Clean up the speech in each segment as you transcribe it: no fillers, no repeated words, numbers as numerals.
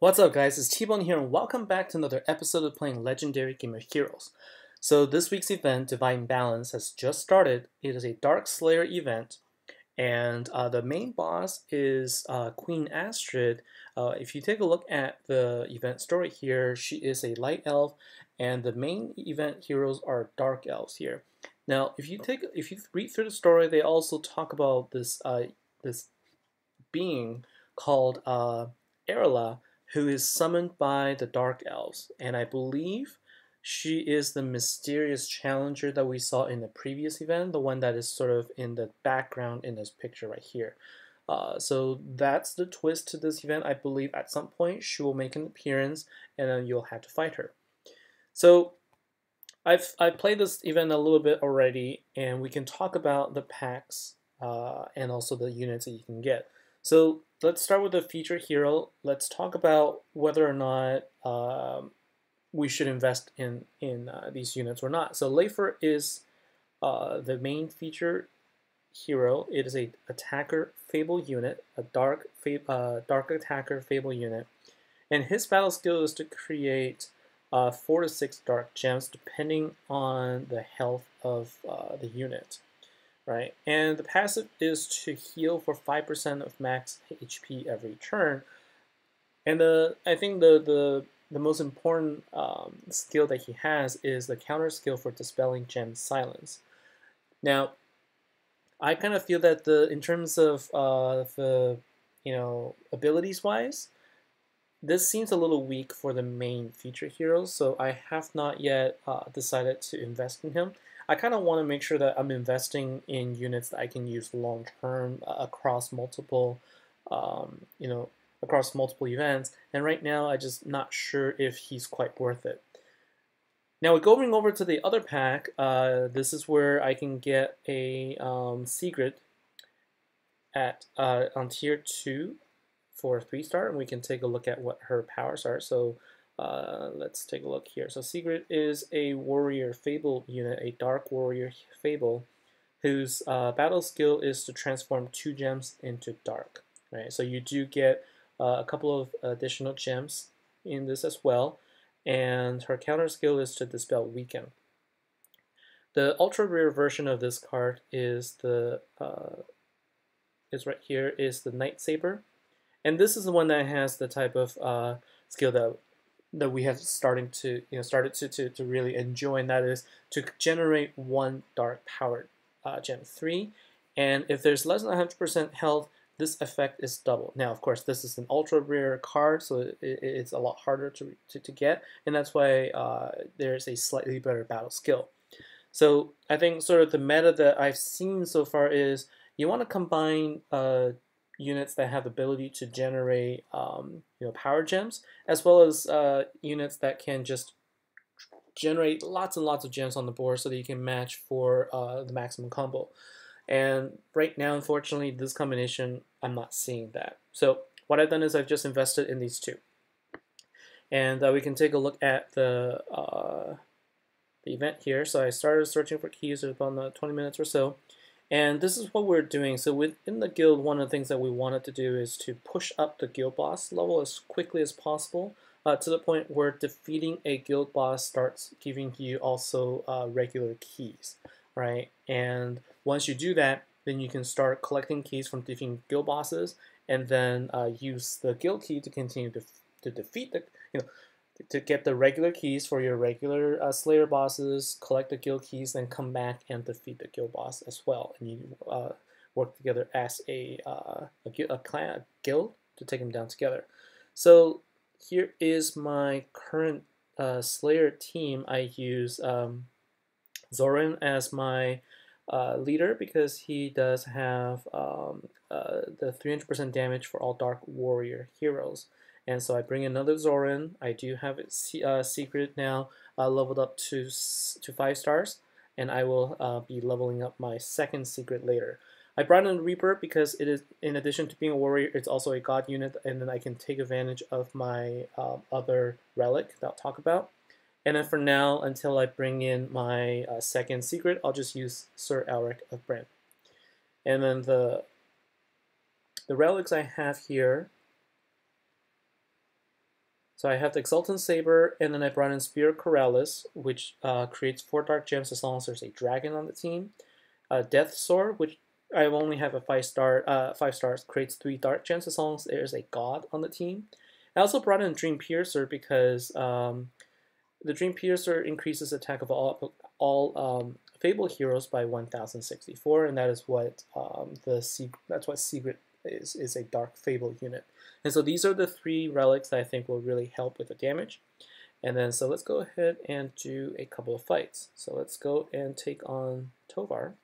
What's up guys, it's T-Bone here and welcome back to another episode of playing Legendary Game of Heroes. So this week's event, Divine Balance, has just started. It is a Dark Slayer event and the main boss is Queen Astrid. If you take a look at the event story here, she is a light elf and the main event heroes are dark elves here. Now if you read through the story, they also talk about this being called Erla, who is summoned by the Dark Elves, and I believe she is the mysterious challenger that we saw in the previous event, the one that is sort of in the background in this picture right here. So that's the twist to this event. I believe at some point she will make an appearance, and then you'll have to fight her. So I've played this event a little bit already, and we can talk about the packs and also the units that you can get. So let's start with the feature hero. Let's talk about whether or not we should invest in these units or not. So Leifer is the main feature hero. It is a attacker fable unit, a dark attacker fable unit, and his battle skill is to create 4 to 6 dark gems depending on the health of the unit. Right, and the passive is to heal for 5% of max HP every turn. And I think the most important skill that he has is the counter skill for dispelling gem silence. Now, I kind of feel that in terms of the abilities wise, this seems a little weak for the main feature heroes, so I have not yet decided to invest in him. I kind of want to make sure that I'm investing in units that I can use long term across multiple, across multiple events. And right now, I'm just not sure if he's quite worth it. Now, going over to the other pack, this is where I can get a secret at on tier 2 for 3-star, and we can take a look at what her powers are. So let's take a look here. So Secret is a warrior fable unit, a dark warrior fable, whose battle skill is to transform 2 gems into dark. Right, so you do get a couple of additional gems in this as well, and her counter skill is to dispel weaken. The ultra rare version of this card is right here, is the Night Saber, and this is the one that has the type of skill that we have started to really enjoy, and that is to generate 1 dark powered gem 3, and if there's less than 100% health, this effect is double. Now, of course, this is an ultra rare card, so it's a lot harder to get, and that's why there's a slightly better battle skill. So I think sort of the meta that I've seen so far is you want to combine units that have the ability to generate power gems, as well as units that can just generate lots and lots of gems on the board so that you can match for the maximum combo. And right now, unfortunately, this combination, I'm not seeing that. So what I've done is I've just invested in these 2. And we can take a look at the event here. So I started searching for keys about 20 minutes or so. And this is what we're doing. So within the guild, one of the things that we wanted to do is to push up the guild boss level as quickly as possible to the point where defeating a guild boss starts giving you also regular keys, right? And once you do that, then you can start collecting keys from defeating guild bosses, and then use the guild key to continue to defeat to get the regular keys for your regular Slayer bosses, collect the guild keys, then come back and defeat the guild boss as well. And you work together as a guild to take them down together. So here is my current Slayer team. I use Zoran as my leader because he does have the 300% damage for all Dark Warrior heroes. And so I bring another Zoran. I do have Secret now leveled up to 5 stars, and I will be leveling up my second Secret later. I brought in Reaper because it is, in addition to being a warrior, it's also a god unit, and then I can take advantage of my other relic that I'll talk about. And then for now, until I bring in my second Secret, I'll just use Sir Elric of Bryn. And then the relics I have here So I have the Exultant Saber, and then I brought in Spear Corrales, which creates 4 dark gems as long as there's a dragon on the team. Death Sword, which I only have a 5 stars, creates 3 dark gems as long as there's a god on the team. I also brought in Dream Piercer because the Dream Piercer increases attack of all Fable heroes by 1064, and that is what that's what Secret is a Dark Fable unit. And so these are the 3 relics that I think will really help with the damage. And then so let's go ahead and do a couple of fights. So let's go and take on Tovar.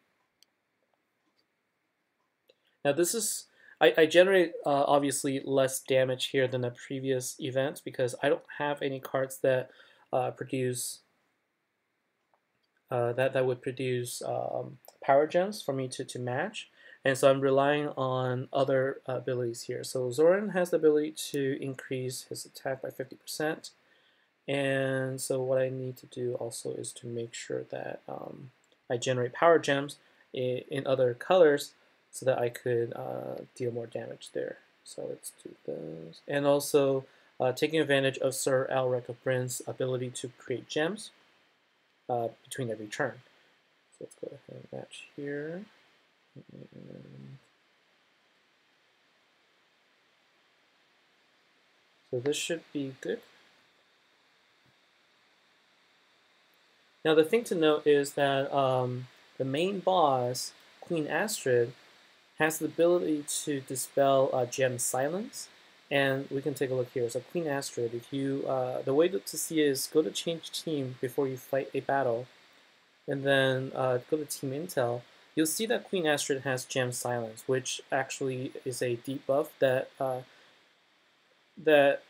Now this is I generate obviously less damage here than the previous events because I don't have any cards that produce that would produce power gems for me to match, and so I'm relying on other abilities here. So Zoran has the ability to increase his attack by 50%, and so what I need to do also is to make sure that I generate power gems in other colors so that I could deal more damage there. So let's do those, and also taking advantage of Sir Alric of Bryn's ability to create gems between every turn. So let's go ahead and match here. So this should be good. Now the thing to note is that the main boss, Queen Astrid, has the ability to dispel gem silence, and we can take a look here. So Queen Astrid, if you the way to see it is go to change team before you fight a battle, and then go to Team Intel. You'll see that Queen Astrid has gem silence, which actually is a debuff that that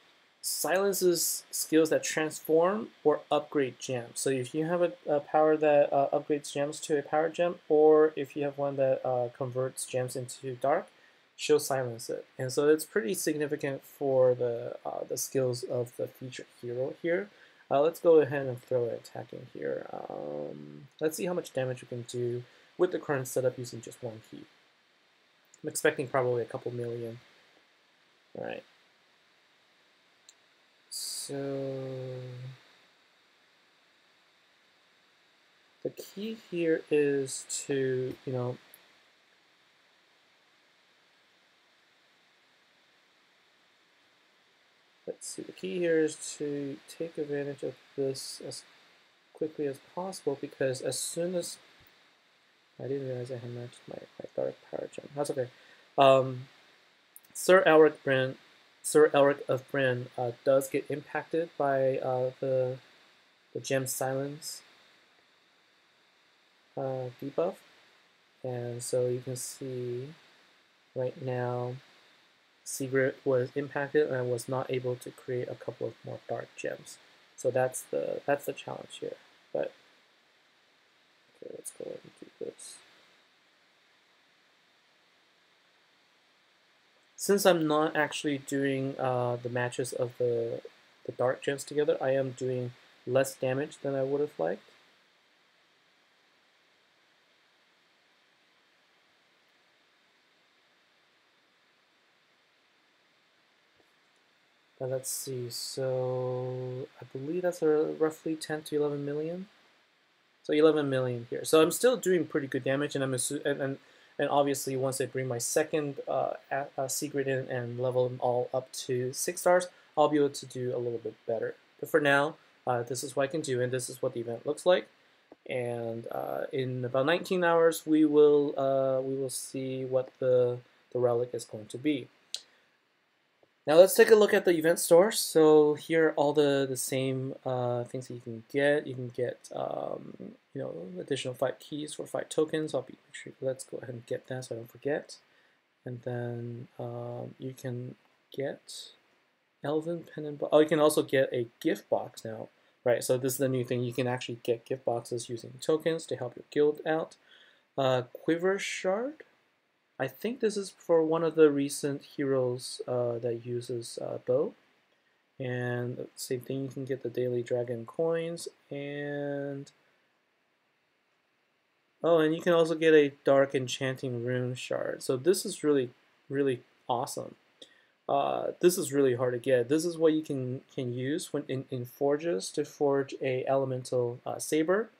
silences skills that transform or upgrade gems. So if you have a power that upgrades gems to a power gem, or if you have one that converts gems into dark, she'll silence it. And so it's pretty significant for the skills of the featured hero here. Let's go ahead and throw an attack in here. Let's see how much damage we can do with the current setup using just 1 key. I'm expecting probably a couple million. All right. So the key here is to, let's see, the key here is to take advantage of this as quickly as possible, because as soon as, I didn't realize I had matched my dark power gem. That's okay. Sir Elric of Bryn does get impacted by the gem silence debuff, and so you can see right now Secret was impacted and was not able to create a couple of more dark gems. So that's the challenge here. But okay, let's go ahead and do this. Since I'm not actually doing the matches of the dark gems together, I am doing less damage than I would have liked. Let's see, so I believe that's roughly 10 to 11 million. So 11 million here. So I'm still doing pretty good damage, and and obviously once I bring my second secret in and level them all up to 6 stars, I'll be able to do a little bit better. But for now, this is what I can do, and this is what the event looks like. And in about 19 hours, we will see what the relic is going to be. Now let's take a look at the event store. So here are all the same things that you can get. You can get additional 5 keys for 5 tokens. Let's go ahead and get that so I don't forget. And then you can get Elven Pendant Box. Oh, you can also get a gift box now. Right, so this is the new thing. You can actually get gift boxes using tokens to help your guild out. Quiver Shard. I think this is for one of the recent heroes that uses bow. And same thing, you can get the daily dragon coins, and and you can also get a dark enchanting rune shard. So this is really, really awesome. this is really hard to get. This is what you can use when in forges to forge a elemental saber,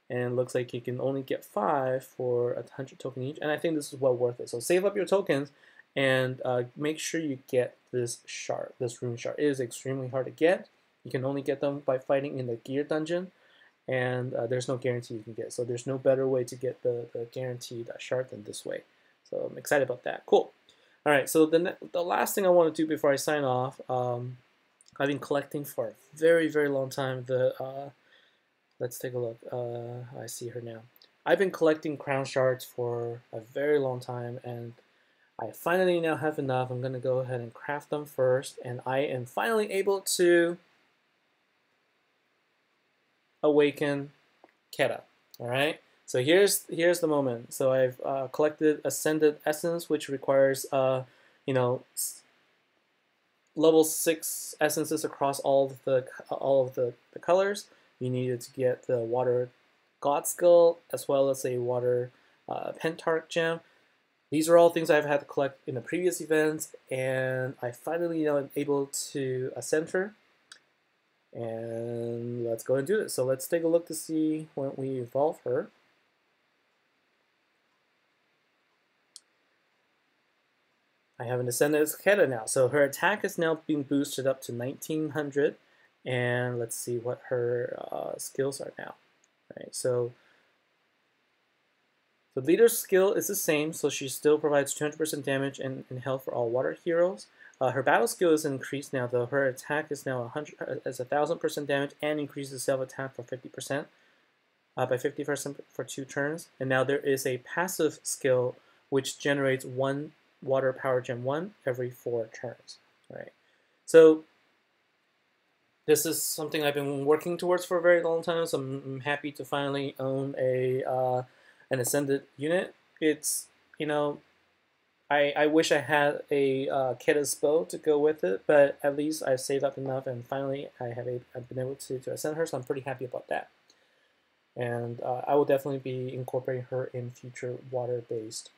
and it looks like you can only get 5 for 100 token each. And I think this is well worth it. So save up your tokens and make sure you get this shard, this rune shard. It is extremely hard to get. You can only get them by fighting in the gear dungeon, and there's no guarantee you can get. So there's no better way to get the guaranteed shard than this way. So I'm excited about that. Cool. All right, so the last thing I want to do before I sign off, I've been collecting for a very, very long time. Let's take a look. I see her now. I've been collecting crown shards for a very long time, and I finally now have enough. I'm going to go ahead and craft them first, and I am finally able to awaken Keta. All right. So here's the moment. So I've collected Ascended Essence, which requires you know, level 6 essences across all of the colors. You needed to get the Water God Skull as well as a Water Pentarch gem. These are all things I've had to collect in the previous events, and I finally am able to ascend her. And let's go and do this. So let's take a look to see when we evolve her. I have an Ascended Keta now. So her attack is now being boosted up to 1900. And let's see what her skills are now. All right, so the leader's skill is the same, so she still provides 200% damage and health for all water heroes. Her battle skill is increased now, though. Her attack is now 1,000% damage and increases self-attack for 50%, by 50% for 2 turns. And now there is a passive skill which generates 1 Water Power Gem 1 every 4 turns. All right, so this is something I've been working towards for a very long time, so I'm happy to finally own an Ascended unit. It's, you know, I wish I had a Keta's bow to go with it, but at least I've saved up enough, and finally I've been able to ascend her, so I'm pretty happy about that. And I will definitely be incorporating her in future water-based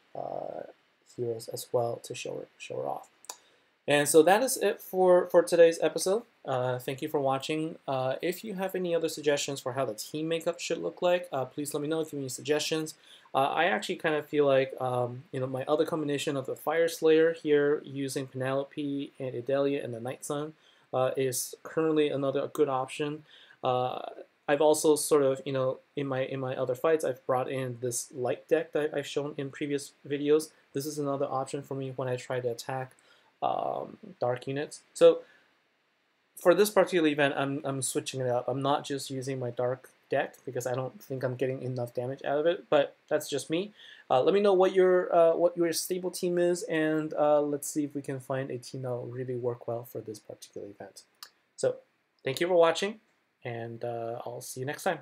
heroes as well to show her off. And so that is it for today's episode. Thank you for watching. If you have any other suggestions for how the team makeup should look like, please let me know if you have any suggestions. I actually kind of feel like you know, my other combination of the Fire Slayer here using Penelope and Idalia and the Night Sun is currently another good option. I've also sort of, you know, in my other fights, I've brought in this light deck that I've shown in previous videos. This is another option for me when I try to attack dark units. So for this particular event, I'm switching it up. I'm not just using my dark deck because I don't think I'm getting enough damage out of it, but that's just me. Let me know what your stable team is, and let's see if we can find a team that will really work well for this particular event. So thank you for watching, and I'll see you next time.